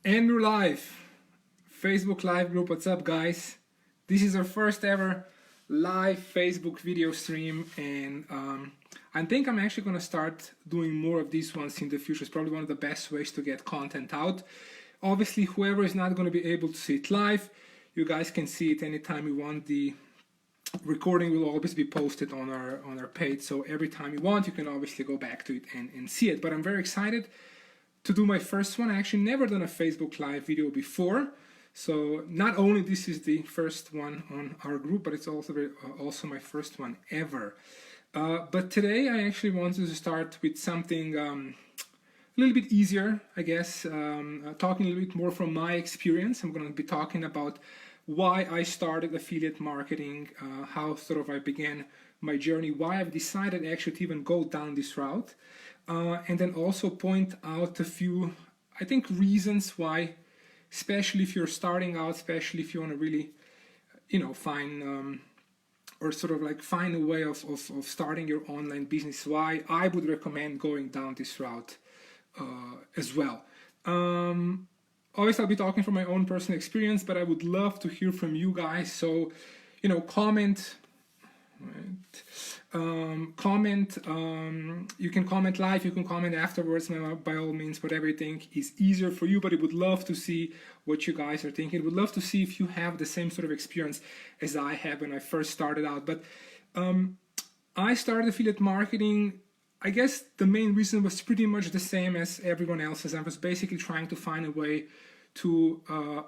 And we're live. Facebook Live group, what's up, guys? This is our first ever live Facebook video stream, and I think I'm actually going to start doing more of these ones in the future. It's probably one of the best ways to get content out. Obviously, whoever is not going to be able to see it live, you guys can see it anytime you want. The recording will always be posted on our page, so every time you want, you can obviously go back to it and see it. But I'm very excited to do my first one. I actually never done a Facebook Live video before, so not only this is the first one on our group, but it's also my first one ever. But today I actually wanted to start with something a little bit easier, I guess, talking a little bit more from my experience. I'm going to be talking about why I started affiliate marketing, how sort of I began my journey, why I've decided actually to even go down this route, and then also point out a few, I think, reasons why, especially if you're starting out, especially if you want to really, find or sort of like find a way of starting your online business, why I would recommend going down this route as well. Obviously, I'll be talking from my own personal experience, but I would love to hear from you guys. So, comment. Comment. You can comment live. You can comment afterwards. By all means, whatever you think is easier for you. But I would love to see what you guys are thinking. Would love to see if you have the same sort of experience as I have when I first started out. But I started affiliate marketing. I guess the main reason was pretty much the same as everyone else's. I was basically trying to find a way to,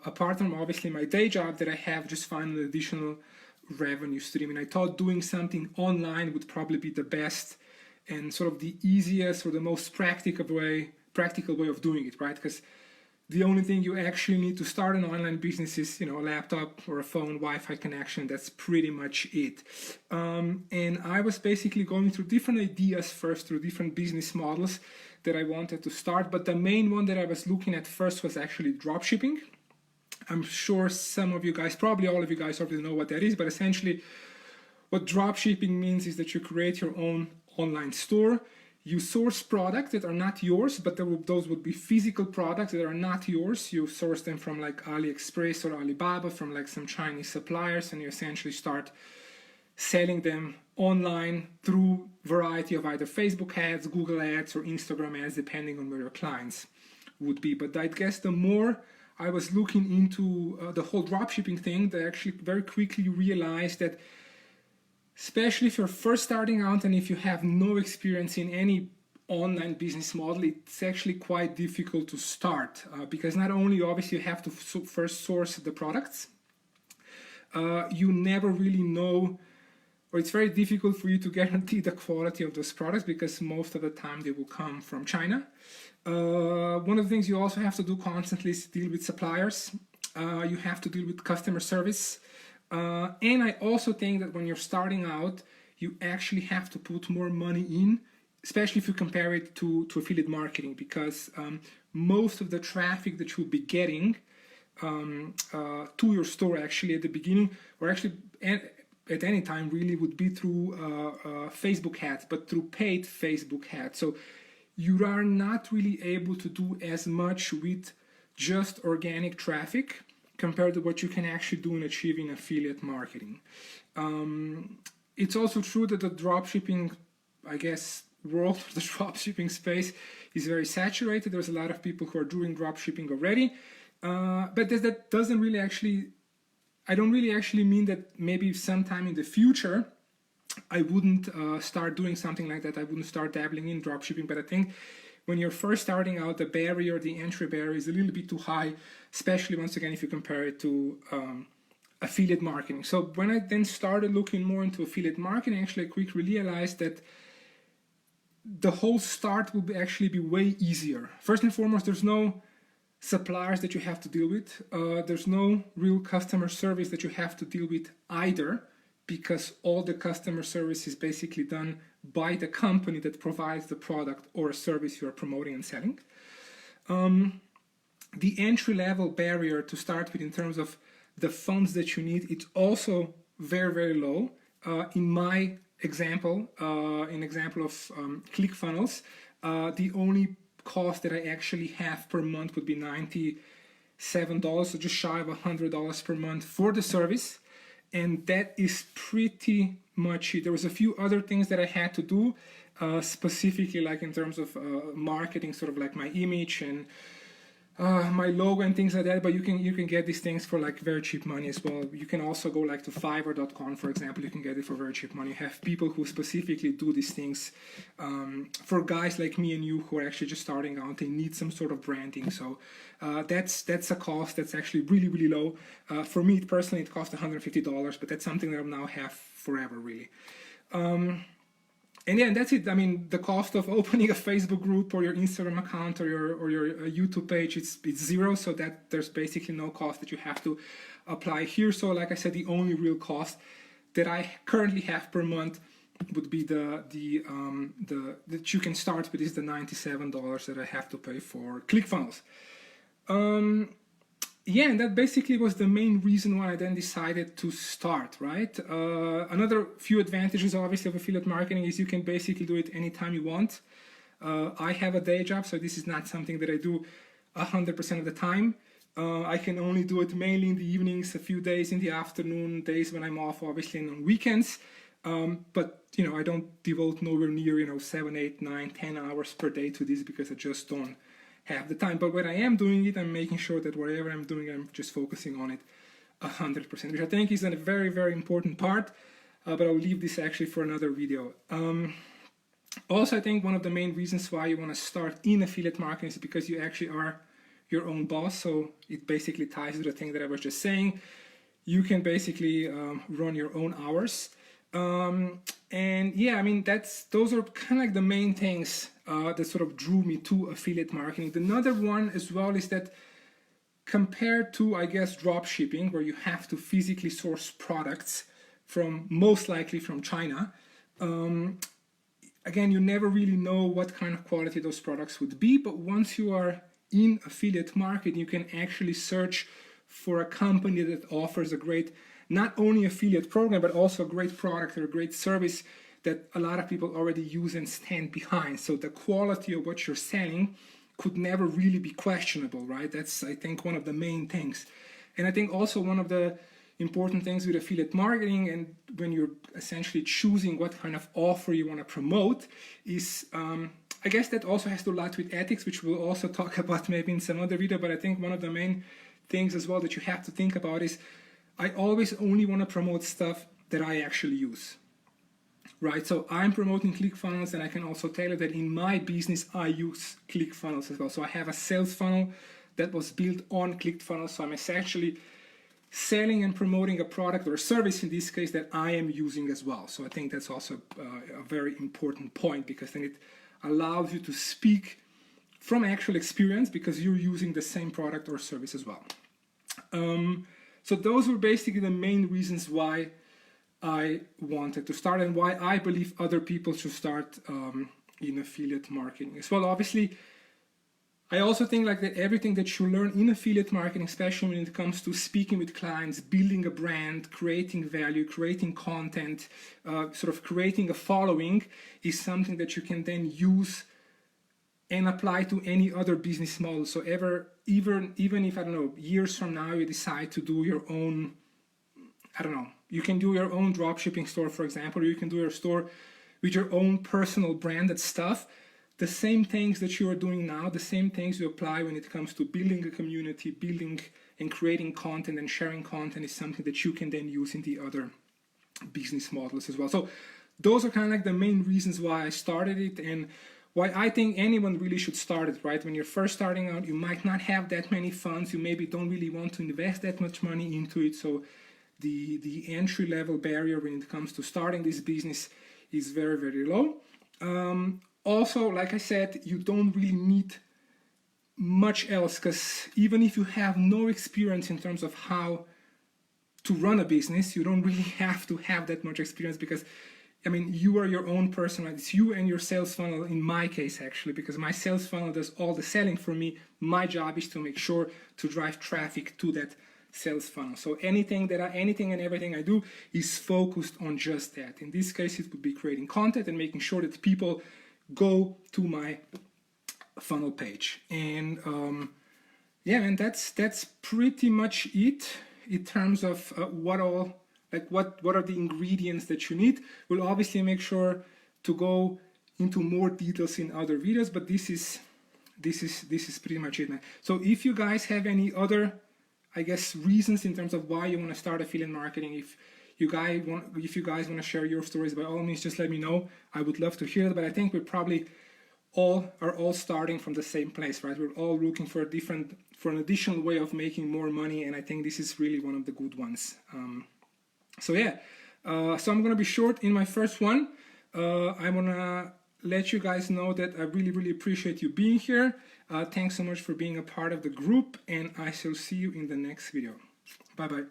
apart from obviously my day job that I have, just find an additional revenue stream. And I thought doing something online would probably be the best and sort of the easiest or the most practical way of doing it, right? Because the only thing you actually need to start an online business is, a laptop or a phone, Wi-Fi connection. That's pretty much it. And I was basically going through different ideas first, through different business models that I wanted to start. But the main one that I was looking at first was actually dropshipping. I'm sure some of you guys, probably all of you guys already know what that is. But essentially, what dropshipping means is that you create your own online store. You source products that are not yours, but those would be physical products that are not yours. You source them from like AliExpress or Alibaba, from like some Chinese suppliers, and you essentially start selling them online through variety of either Facebook ads, Google ads, or Instagram ads, depending on where your clients would be. But I guess the more I was looking into the whole dropshipping thing, I actually very quickly realized that, especially if you're first starting out and if you have no experience in any online business model, it's actually quite difficult to start because not only obviously you have to first source the products, you never really know, or it's very difficult for you to guarantee the quality of those products because most of the time they will come from China. One of the things you also have to do constantly is deal with suppliers. You have to deal with customer service. And I also think that when you're starting out, you actually have to put more money in, especially if you compare it to affiliate marketing, because most of the traffic that you'll be getting to your store actually at the beginning, or actually at any time really, would be through Facebook ads, but through paid Facebook ads. So you are not really able to do as much with just organic traffic compared to what you can actually do in achieving affiliate marketing. It's also true that the dropshipping, I guess, world, the dropshipping space is very saturated. There's a lot of people who are doing dropshipping already, but that doesn't really actually, I don't really actually mean that maybe sometime in the future I wouldn't start doing something like that. I wouldn't start dabbling in dropshipping, but I think when you're first starting out, the entry barrier is a little bit too high, especially once again if you compare it to affiliate marketing. So when I then started looking more into affiliate marketing, actually I quickly realized that the whole start will actually be way easier. First and foremost, there's no suppliers that you have to deal with. There's no real customer service that you have to deal with either, because all the customer service is basically done by the company that provides the product or a service you are promoting and selling. The entry-level barrier to start with in terms of the funds that you need, it's also very, very low. In my example, of ClickFunnels, the only cost that I actually have per month would be $90 $7, so just shy of $100 per month for the service. And that is pretty much it. There was a few other things that I had to do, specifically like in terms of marketing, sort of like my image and my logo and things like that, but you can get these things for like very cheap money as well. You can also go like to Fiverr.com, for example. You can get it for very cheap money. You have people who specifically do these things for guys like me and you who are actually just starting out. They need some sort of branding, so that's a cost that's actually really low. For me personally, it cost $150, but that's something that I'll now have forever, really. And yeah, and that's it. I mean, the cost of opening a Facebook group or your Instagram account or your YouTube page, it's zero. So that there's basically no cost that you have to apply here. So like I said, the only real cost that I currently have per month would be the that you can start with is the $97 that I have to pay for ClickFunnels. Yeah, and that basically was the main reason why I then decided to start, right? Another few advantages, obviously, of affiliate marketing is you can basically do it anytime you want. I have a day job, so this is not something that I do 100% of the time. I can only do it mainly in the evenings, a few days in the afternoon, days when I'm off, obviously, and on weekends. But, you know, I don't devote nowhere near, 7, 8, 9, 10 hours per day to this because I just don't have the time. But when I am doing it, I'm making sure that whatever I'm doing, I'm just focusing on it 100%, which I think is a very important part, but I'll leave this actually for another video. Also, I think one of the main reasons why you want to start in affiliate marketing is because you actually are your own boss. So it basically ties to the thing that I was just saying. You can basically run your own hours. And yeah, I mean, those are kind of like the main things that sort of drew me to affiliate marketing. Another one as well is that compared to, I guess, drop shipping, where you have to physically source products from, most likely from China, again, you never really know what kind of quality those products would be, but once you are in affiliate marketing, you can actually search for a company that offers a great, not only affiliate program, but also a great product or a great service that a lot of people already use and stand behind. So the quality of what you're selling could never really be questionable, right? That's, I think, one of the main things. And I think also one of the important things with affiliate marketing, and when you're essentially choosing what kind of offer you want to promote, is I guess that also has to do a lot with ethics, which we'll also talk about maybe in some other video. But I think one of the main things as well that you have to think about is I always only want to promote stuff that I actually use. Right, so I'm promoting ClickFunnels, and I can also tell you that in my business I use ClickFunnels as well. So I have a sales funnel that was built on ClickFunnels. So I'm essentially selling and promoting a product or a service in this case that I am using as well. So I think that's also a very important point, because then it allows you to speak from actual experience because you're using the same product or service as well. So those were basically the main reasons why I wanted to start and why I believe other people should start in affiliate marketing as well. Obviously, I also think like that everything that you learn in affiliate marketing, especially when it comes to speaking with clients, building a brand, creating value, creating content, sort of creating a following, is something that you can then use and apply to any other business model. So even if, I don't know, years from now you decide to do your own, I don't know, you can do your own dropshipping store, for example, or you can do your store with your own personal branded stuff. The same things that you are doing now, the same things you apply when it comes to building a community, building and creating content and sharing content, is something that you can then use in the other business models as well. So those are kind of like the main reasons why I started it, and why I think anyone really should start it, right? When you're first starting out, you might not have that many funds, you maybe don't really want to invest that much money into it. So the entry level barrier when it comes to starting this business is very low. Also, like I said, you don't really need much else, because even if you have no experience in terms of how to run a business, you don't really have to have that much experience, because I mean, you are your own person, right? It's you and your sales funnel in my case, actually, because my sales funnel does all the selling for me. My job is to make sure to drive traffic to that sales funnel. So anything and everything I do is focused on just that. In this case, it would be creating content and making sure that people go to my funnel page. And yeah, man, that's pretty much it in terms of what are the ingredients that you need. We'll obviously make sure to go into more details in other videos, but this is pretty much it, man. So if you guys have any other, I guess, reasons in terms of why you want to start affiliate marketing, if you guys want to share your stories, by all means, just let me know. I would love to hear it. But I think we probably all starting from the same place, right? We're all looking for an additional way of making more money, and I think this is really one of the good ones. So yeah, so I'm gonna be short in my first one. I wanna let you guys know that I really appreciate you being here. Thanks so much for being a part of the group, and I shall see you in the next video. Bye bye.